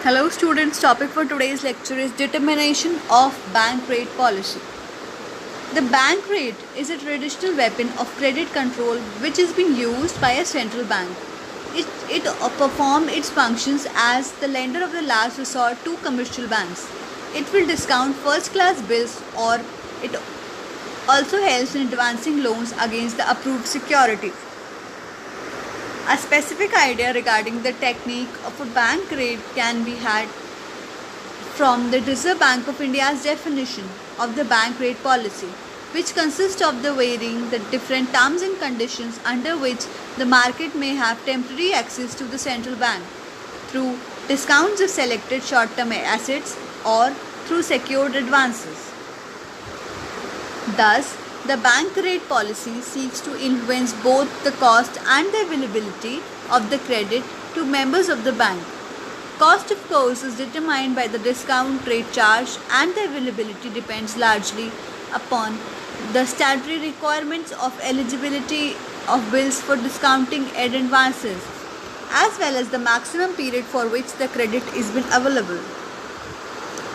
Hello students, topic for today's lecture is determination of bank rate policy. The bank rate is a traditional weapon of credit control which is being used by a central bank. It performs its functions as the lender of the last resort to commercial banks. It will discount first class bills, or it also helps in advancing loans against the approved security. A specific idea regarding the technique of a bank rate can be had from the Reserve Bank of India's definition of the bank rate policy, which consists of the varying the different terms and conditions under which the market may have temporary access to the central bank through discounts of selected short-term assets or through secured advances. Thus, the bank rate policy seeks to influence both the cost and the availability of the credit to members of the bank. Cost, of course, is determined by the discount rate charged, and the availability depends largely upon the statutory requirements of eligibility of bills for discounting and advances, as well as the maximum period for which the credit is been available.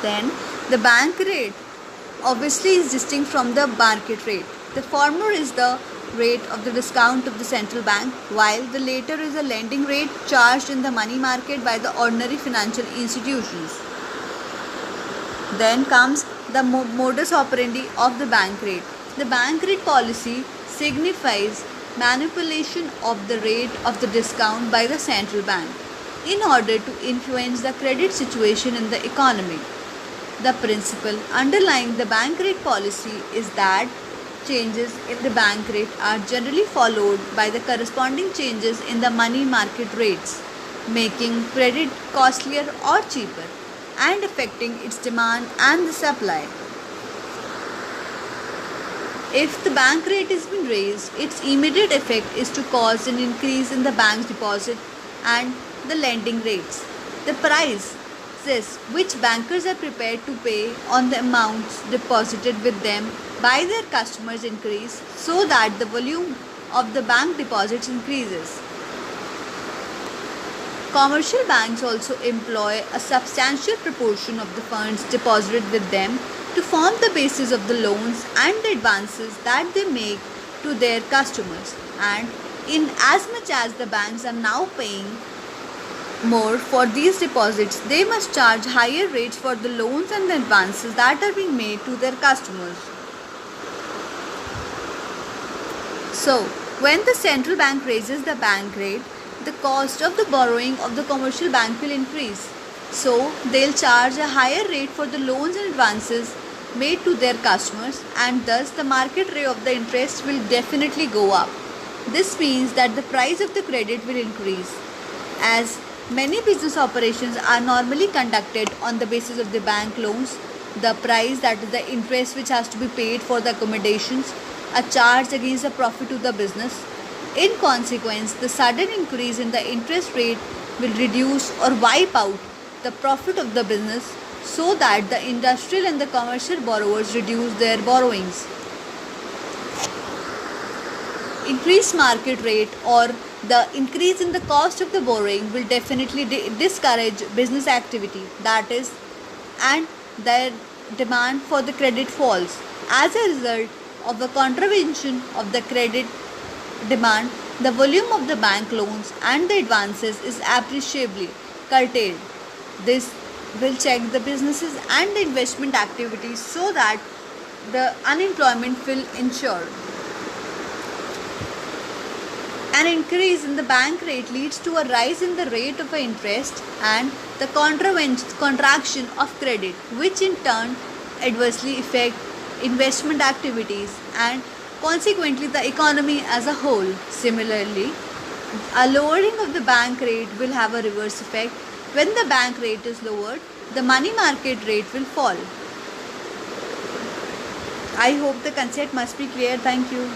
Then, the bank rate obviously is distinct from the market rate. The former is the rate of the discount of the central bank, while the latter is a lending rate charged in the money market by the ordinary financial institutions. Then comes the modus operandi of the bank rate. The bank rate policy signifies manipulation of the rate of the discount by the central bank in order to influence the credit situation in the economy. The principle underlying the bank rate policy is that changes in the bank rate are generally followed by the corresponding changes in the money market rates, making credit costlier or cheaper and affecting its demand and the supply. If the bank rate has been raised, its immediate effect is to cause an increase in the bank's deposit and the lending rates. The price which bankers are prepared to pay on the amounts deposited with them by their customers increase, so that the volume of the bank deposits increases. Commercial banks also employ a substantial proportion of the funds deposited with them to form the basis of the loans and the advances that they make to their customers, and in as much as the banks are now paying more for these deposits, they must charge higher rates for the loans and the advances that are being made to their customers. So, when the central bank raises the bank rate, the cost of the borrowing of the commercial bank will increase. So, they'll charge a higher rate for the loans and advances made to their customers, and thus the market rate of the interest will definitely go up. This means that the price of the credit will increase, as many business operations are normally conducted on the basis of the bank loans. The price, that is the interest which has to be paid for the accommodations, are charged against the profit to the business. In consequence, the sudden increase in the interest rate will reduce or wipe out the profit of the business, so that the industrial and the commercial borrowers reduce their borrowings. Increased market rate or the increase in the cost of the borrowing will definitely discourage business activity, that is, and their demand for the credit falls. As a result of the contravention of the credit demand, the volume of the bank loans and the advances is appreciably curtailed. This will check the businesses and the investment activities, so that the unemployment will ensure. An increase in the bank rate leads to a rise in the rate of interest and the contraction of credit, which in turn adversely affect investment activities and consequently the economy as a whole. Similarly, a lowering of the bank rate will have a reverse effect. When the bank rate is lowered, the money market rate will fall. I hope the concept must be clear. Thank you.